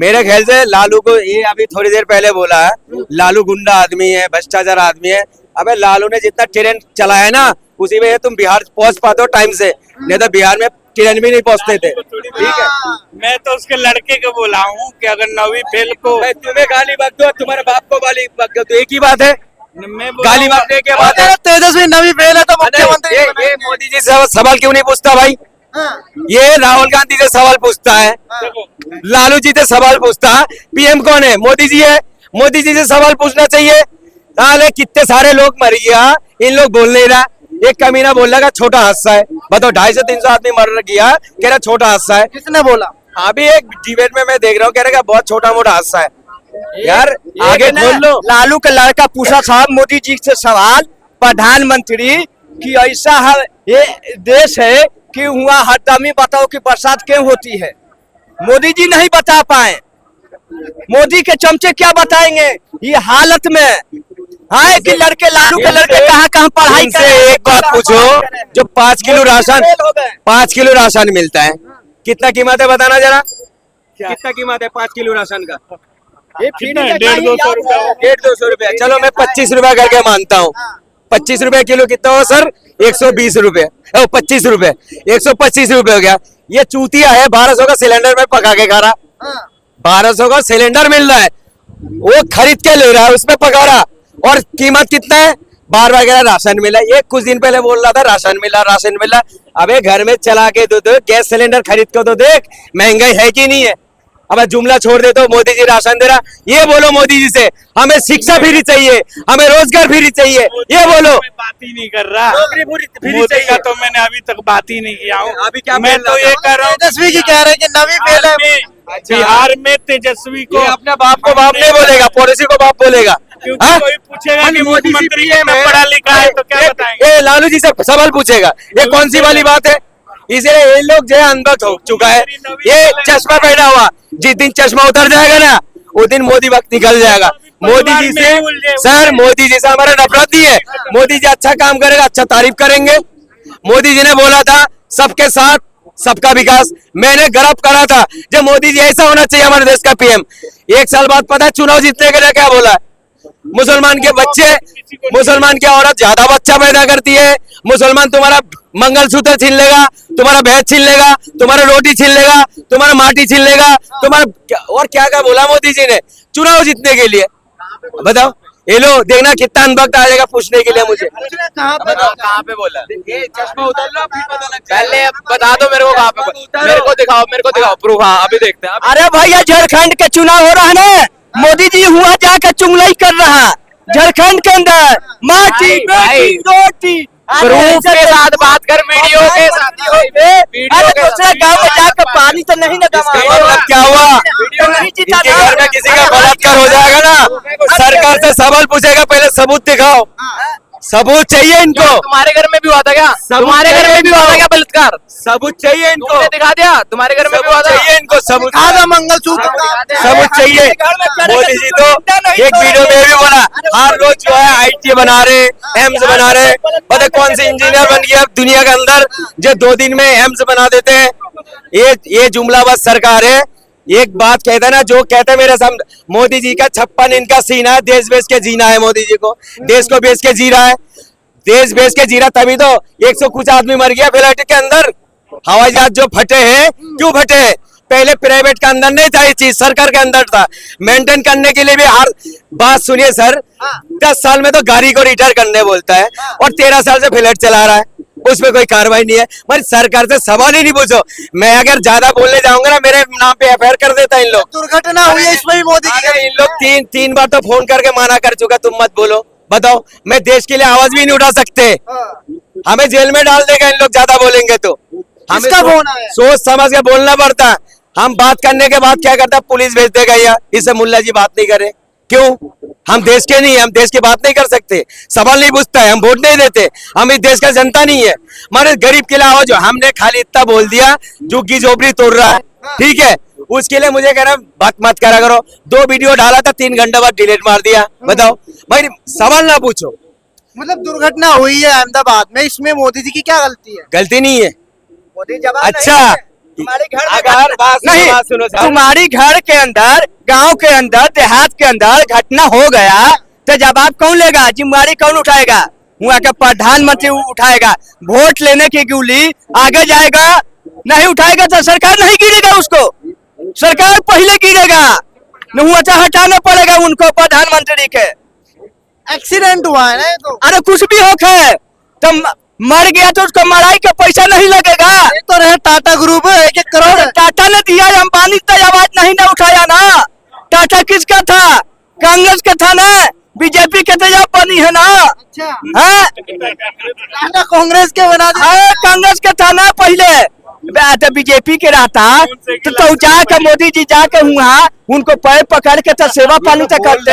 मेरे ख्याल से लालू को, ये अभी थोड़ी देर पहले बोला है, लालू गुंडा आदमी है, भ्रष्टाचार आदमी है। अबे लालू ने जितना ट्रेन चलाया है ना, उसी में तुम बिहार पहुंच पाते हो टाइम से, नहीं तो बिहार में ट्रेन भी नहीं पहुंचते थे। ठीक है, मैं तो उसके लड़के को बोला हूँ कि अगर 9वीं फेल को मैं तुम्हें गाली बक दो, तुम्हारे बाप को गाली बक दो, तो एक ही बात है। मैं गाली बकने के बाद तेजस्वी 9वीं फेल है तो मुख्यमंत्री ये मोदी जी से सवाल क्यों नहीं पूछता भाई? ये राहुल गांधी से सवाल पूछता है, लालू जी से सवाल पूछता है। पीएम कौन है? मोदी जी है। मोदी जी से सवाल पूछना चाहिए। साले कितने सारे लोग मर गया, इन लोग बोल नहीं रहा। एक कमीना बोल रहा छोटा हादसा है। बताओ, 250 से 300 आदमी मर गया, कह रहा छोटा हादसा है। किसने बोला? अभी एक डिबेट में मैं देख रहा हूँ, कह रहा बहुत छोटा मोटा हादसा है। यार आगे खोल लो। लालू का लड़का पूछा था मोदी जी से सवाल, प्रधानमंत्री कि ऐसा है ये देश है कि हुआ हर टाइम बताओ कि बरसात क्यों होती है। मोदी जी नहीं बता पाए। मोदी के चमचे क्या बताएंगे ये हालत में? हाँ कि लड़के लालू के लड़के कहाँ पढ़ाई इनसे एक बात पूछो, जो 5 किलो राशन 5 किलो राशन मिलता है, कितना कीमत है बताना जरा? कितना कीमत है 5 किलो राशन का? कितना है? 150-200 रुपया। 150-200 रुपया। चलो मैं 25 रुपया करके मानता हूँ। 25 रुपए किलो कितना हो सर? 120 रुपए। 25 रुपए, 125 रुपए हो गया। ये चूतिया है 1200 का सिलेंडर में पका के खा रहा। 1200 का सिलेंडर मिल रहा है, वो खरीद के ले रहा है, उसमें पका रहा। और कीमत कितना है? बार बार कह रहा राशन मिला। ये कुछ दिन पहले बोल रहा था राशन मिला, राशन मिला। अबे घर में चला के दो, गैस सिलेंडर खरीद के तो देख महंगाई है कि नहीं है। अब जुमला छोड़ दे तो मोदी जी राशन दे रहा। ये बोलो मोदी जी से, हमें शिक्षा फ्री चाहिए, हमें रोजगार फ्री चाहिए, ये बोलो। बात ही नहीं कर रहा। नौकरी फ्री मोदी चाहिए। का तो मैंने अभी तक बात ही नहीं किया हूँ। अभी क्या मैं बोल तो रहा ये था? कह रहा हूँ तेजस्वी जी कह रहे हैं कि 9वीं फेल है। बिहार में तेजस्वी को ये अपने बाप को बाप नहीं बोलेगा, पड़ोसी को बाप बोलेगा। क्योंकि हाँ? कोई पूछेगा कि मोदी जी मुख्यमंत्री PM है, पढ़ा लिखा है तो क्या बताएंगे? ये लालू जी से सवाल पूछेगा, ये कौन सी वाली बात है? इसलिए ये लोग जो है अनबक हो चुका है। ये चश्मा पहना हुआ, जिस दिन चश्मा उतर जाएगा ना, उस दिन मोदी वक्त निकल जाएगा। मोदी जी से सर, मोदी जी से हमारा नफरत नहीं है। मोदी जी अच्छा काम करेगा, अच्छा तारीफ करेंगे। मोदी जी ने बोला था सबके साथ सबका विकास, मैंने गर्व करा था जब मोदी जी ऐसा होना चाहिए हमारे देश का पीएम। 1 साल बाद पता है चुनाव जीतने के लिए क्या बोला? मुसलमान के बच्चे, मुसलमान की औरत ज्यादा बच्चा पैदा करती है, मुसलमान तुम्हारा मंगलसूत्र छीन लेगा, तुम्हारा भैंस छीन लेगा, तुम्हारा रोटी छीन लेगा, तुम्हारा माटी छीन लेगा, तुम्हारा और क्या क्या बोला मोदी जी ने चुनाव जीतने के लिए। बताओ, ये लो देखना कितना अनबक्त आ जाएगा पूछने के लिए मुझे। बताओ कहाँ पे बोला? ये चश्मा उतार लो, फिर पता लग जाएगा। पहले बता दो मेरे को कहाँ पे, मेरे को दिखाओ प्रूफ। हाँ अभी देखते हैं। अरे भैया झारखंड के चुनाव हो रहा है ना, मोदी जी हुआ जाकर चुंगलाई कर रहा झारखंड के अंदर। माटी बेटी रोटी प्रूफ के साथ बात कर, वीडियो के साथ। अरे दूसरे गाँव में जाकर पानी तो नहीं लगा। मतलब क्या हुआ? इनके घर में किसी का बलात्कार हो जाएगा ना, सरकार से सवाल पूछेगा, पहले सबूत दिखाओ। सबूत चाहिए इनको। तुम्हारे घर में भी हुआ था क्या? तुम्हारे घर में भी हुआ था क्या बलात्कार? सबूत चाहिए इनको। तुमने दिखा दिया? तुम्हारे घर में भी हुआ था? चाहिए इनको सबूत। आधा मंगलसूत्र सबूत चाहिए। मोदी जी तो एक वीडियो में भी बोला हर रोज जो है आईटी बना रहे, एम्स बना रहे। पता कौन से इंजीनियर बन गया दुनिया के अंदर जो 2 दिन में एम्स बना देते हैं। ये जुमलाबाज सरकार है। एक बात कहता है ना, जो कहते हैं मेरे सामने, मोदी जी का 56 इनका सीना है, देश बेच के जीना है। मोदी जी को देश को बेच के जी रहा है, देश बेच के जी रहा, तभी तो 100 कुछ आदमी मर गया फ्लाइट के अंदर। हवाई जहाज जो फटे हैं, क्यों फटे हैं? पहले प्राइवेट के अंदर नहीं था ये चीज, सरकार के अंदर था। मेंटेन करने के लिए भी हर बात सुनिए सर, 10 साल में तो गाड़ी को रिटायर करने बोलता है और 13 साल से फ्लाइट चला रहा है, उसमें कोई कार्रवाई नहीं है। पर सरकार से सवाल ही नहीं पूछो। मैं अगर ज्यादा बोलने जाऊंगा ना, मेरे नाम पे एफआईआर कर देता इन लोग। दुर्घटना हुई है इसमें भी मोदी की। इन लोग तीन बार तो फोन करके माना कर चुका, तुम मत बोलो। बताओ, मैं देश के लिए आवाज भी नहीं उठा सकते, हमें जेल में डाल देगा इन लोग ज्यादा बोलेंगे तो। हमें सोच समझ के बोलना पड़ता है। हम बात करने के बाद क्या करता, पुलिस भेज देगा या इससे मुल्ला जी बात नहीं करे। क्यों? हम देश के नहीं है, हम देश की बात नहीं कर सकते, सवाल नहीं पूछता है, हम वोट नहीं देते, हम इस देश का जनता नहीं है। हमारे गरीब के लिए आवाज, हमने खाली इतना बोल दिया झुग्गी झोपड़ी तोड़ रहा है, ठीक है, उसके लिए मुझे कह रहा बात मत करा करो। 2 वीडियो डाला था, 3 घंटे बाद डिलीट मार दिया। बताओ भाई, सवाल ना पूछो। मतलब दुर्घटना हुई है अहमदाबाद में, इसमें मोदी जी की क्या गलती है? गलती नहीं है। मोदी जवाब अच्छा तुम्हारे घर में अगर नहीं, बात सुनो सर। तुम्हारी घर के अंदर, गांव के अंदर, देहात के अंदर घटना हो गया तो जवाब कौन लेगा, जिम्मेवारी कौन उठाएगा? वहाँ का प्रधानमंत्री उठाएगा। वोट लेने की गुली आगे जाएगा, नहीं उठाएगा तो सरकार नहीं गिरेगा, उसको सरकार पहले गिरेगा। नहीं तो हटाना पड़ेगा उनको, प्रधानमंत्री के। एक्सीडेंट हुआ है ना ये तो। अरे कुछ भी हो खाए तो मर गया तो उसको मराई का पैसा नहीं लगेगा। ये तो रहे टाटा ग्रुप 1-1 करोड़। टाटा ने दिया, अंबानी तो आवाज नहीं ना उठाया ना। टाटा किसका था? कांग्रेस का था ना, बीजेपी के तो जब बनी है ना। अच्छा, हाँ टाटा कांग्रेस के बना दिया। हाँ, कांग्रेस का था ना पहले, तो बीजेपी के रहता तो जाके मोदी जी जाके हुआ उनको पैर पकड़ के तो सेवा पानी तो करते।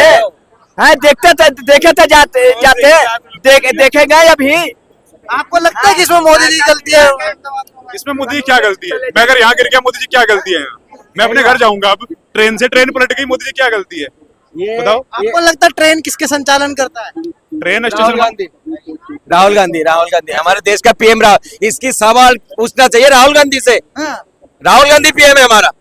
हाँ, देखते तो देखे तो जाते देखेगा अभी। आपको लगता है कि इसमें मोदी जी की गलती है? इसमें मोदी की क्या गलती है? मैं अगर यहाँ गिर गया, मोदी जी क्या गलती है? मैं अपने घर जाऊंगा, अब ट्रेन से ट्रेन पलट गई, मोदी जी क्या गलती है? बताओ। आपको लगता है ट्रेन किसके संचालन करता है? ट्रेन राहुल स्टेशन गांधी, राहुल गांधी हमारे देश का पीएम। इसकी सवाल पूछना चाहिए राहुल गांधी से। हाँ, राहुल गांधी पीएम है हमारा,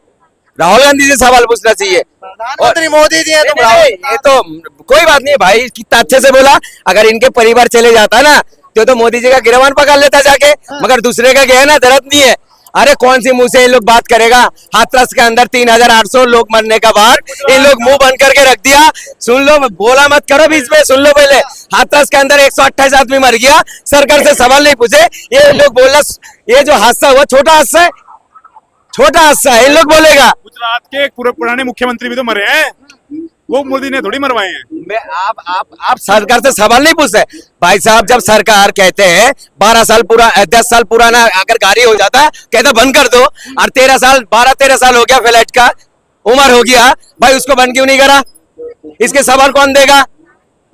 राहुल गांधी से सवाल पूछना चाहिए। प्रधानमंत्री मोदी जी है तो नहीं, नहीं, ये तो कोई बात नहीं भाई, कितना अच्छे से बोला। अगर इनके परिवार चले जाता ना तो मोदी जी का गिरवान पकड़ लेता जाके, मगर दूसरे का गया ना, जरूरत नहीं है। अरे कौन सी मुंह से इन लोग बात करेगा? हाथरस के अंदर 3800 लोग मरने का बाद इन लोग मुंह बंद करके रख दिया। सुन लो, बोला मत करो बीच में, सुन लो पहले। हाथरस के अंदर 128 आदमी मर गया, सरकार से सवाल नहीं पूछे। ये लोग बोलना, ये जो हादसा हुआ छोटा हादसा है, छोटा हादसा है, इन लोग बोलेगा। गुजरात के एक पूरे पुराने मुख्यमंत्री भी तो मरे हैं, वो मोदी ने थोड़ी मरवाए हैं। मैं आप सरकार से सवाल नहीं पूछते भाई साहब। जब सरकार कहते हैं 10 साल पुराना अगर गाड़ी हो जाता है, कहते बंद कर दो, और 12-13 साल हो गया फ्लैट का उम्र हो गया, भाई उसको बंद क्यों नहीं करा? इसके सवाल कौन देगा?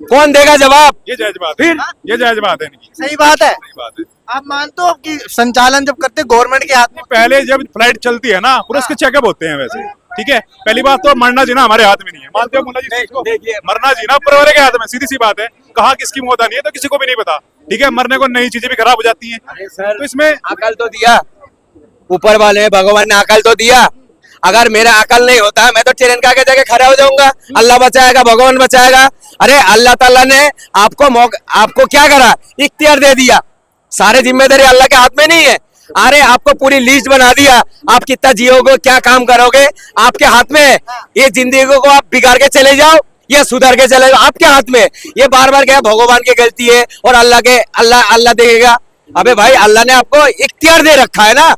कौन देगा जवाब? ये जायज बात है, ये जायज बात है इनकी। सही बात है। सही बात है। आप मानते हो कि संचालन जब करते गवर्नमेंट के हाथ में? पहले जब फ्लाइट चलती है ना, पूरे उसके चेकअप होते हैं वैसे, ठीक है। पहली बात तो मरना जीना हमारे हाथ में नहीं है, मानते हो मुन्ना जी? देखिए, मरना जीना ऊपर वाले के हाथ में, सीधी सी बात है। कहाँ किसकी मौत आनी है तो किसी को भी नहीं पता, ठीक है। मरने को नई चीजें भी खराब हो जाती हैं, तो इसमें अकल तो दिया ऊपर वाले भगवान ने, अकल तो दिया। अगर मेरा अकल नहीं होता, मैं तो ट्रेन का आगे जाके खड़ा हो जाऊंगा। अल्लाह बचाएगा, भगवान बचाएगा। अरे अल्लाह ताला ने आपको क्या करा? इख्तियार दे दिया। सारे जिम्मेदारी अल्लाह के हाथ में नहीं है। अरे आपको पूरी लिस्ट बना दिया, आप कितना जियोगे, क्या काम करोगे, आपके हाथ में है। ये जिंदगी को आप बिगाड़ के चले जाओ या सुधार के चले जाओ, आपके हाथ में। ये बार बार क्या भगवान की गलती है और अल्लाह देगा? अबे भाई, अल्लाह ने आपको इख्तियार दे रखा है ना,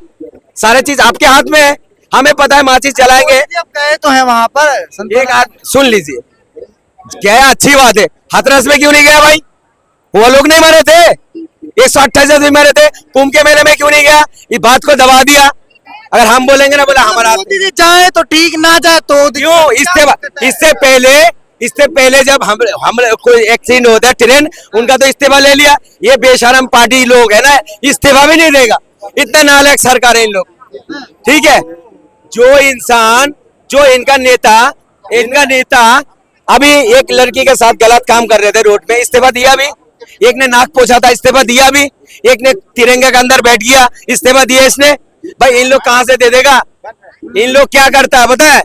सारे चीज आपके हाथ में है। हमें पता है माचिस चलाएंगे। आप गए तो हैं वहां पर? एक सुन लीजिए, गया अच्छी बात है, हाथरस में क्यों नहीं गया भाई? वो लोग नहीं मरे थे, 128 आदमी मरे थे। कुंभ के मेले में क्यों नहीं गया? इस बात को दबा दिया। अगर हम बोलेंगे ना, बोला हमारा मोदी जी जाए तो ठीक, ना जाए तो क्यों? इससे पहले जब हम कोई एक्सीडेंट होता है ट्रेन, उनका तो इस्तीफा ले लिया। ये बेशरम पार्टी लोग है ना, इस्तीफा भी नहीं देगा। इतना नालायक सरकार है इन लोग, ठीक है। जो इनका नेता अभी एक लड़की के साथ गलत काम कर रहे थे रोड पे, इस्तीफा दिया भी। एक ने नाक पोछा था, इस्तीफा दिया भी। एक ने तिरंगे के अंदर बैठ गया, इस्तीफा दिया इसने। भाई इन लोग कहां से दे देगा? इन लोग क्या करता है पता है?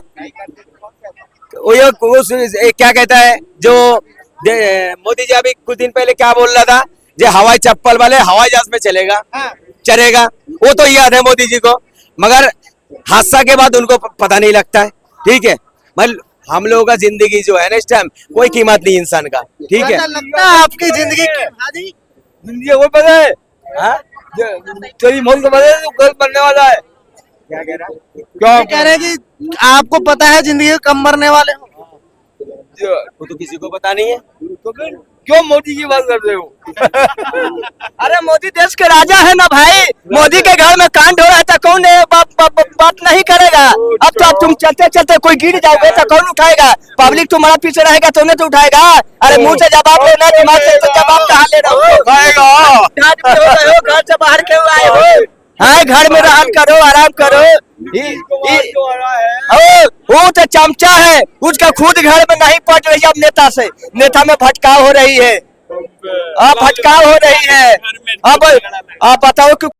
क्या कहता है जो मोदी जी अभी कुछ दिन पहले क्या बोल रहा था, जो हवाई चप्पल वाले हवाई जहाज में चलेगा, वो तो याद है मोदी जी को, मगर हादसा के बाद उनको पता नहीं लगता है, ठीक है। मतलब हम लोगों का जिंदगी जो है ना, इस टाइम कोई कीमत नहीं इंसान का, ठीक है। ऐसा लगता है आपकी जिंदगी जिंदगी वो पता है, तेरी मौत को पता है, तू कल मरने वाला है। क्या कह रहा है? क्या कह रहे हैं कि आपको पता है जिंदगी कम मरने वाले हो? वो तो किसी को पता नहीं है, तो फिर क्यों मोदी की बात कर रहे हो? अरे मोदी देश के राजा है ना भाई। मोदी के घर में कांड हो रहा था, कौन बात नहीं करेगा? अब तो तुम चलते चलते कोई गिर जाओगे तो कौन उठाएगा? पब्लिक तुम्हारा पीछे रहेगा तो उन्हें तो उठाएगा। अरे मुंह से जवाब लेना, दिमाग से तो जवाब कहाँ ले रहे हो? घर से बाहर क्यों आए हो? हाँ, घर में आराम करो, आराम करो। वो तो चमचा है, उसका खुद घर में नहीं पड़ रही अब नेता से। नेता में भटकाव हो रही है, अब भटकाव हो रही है। अब बताओ कि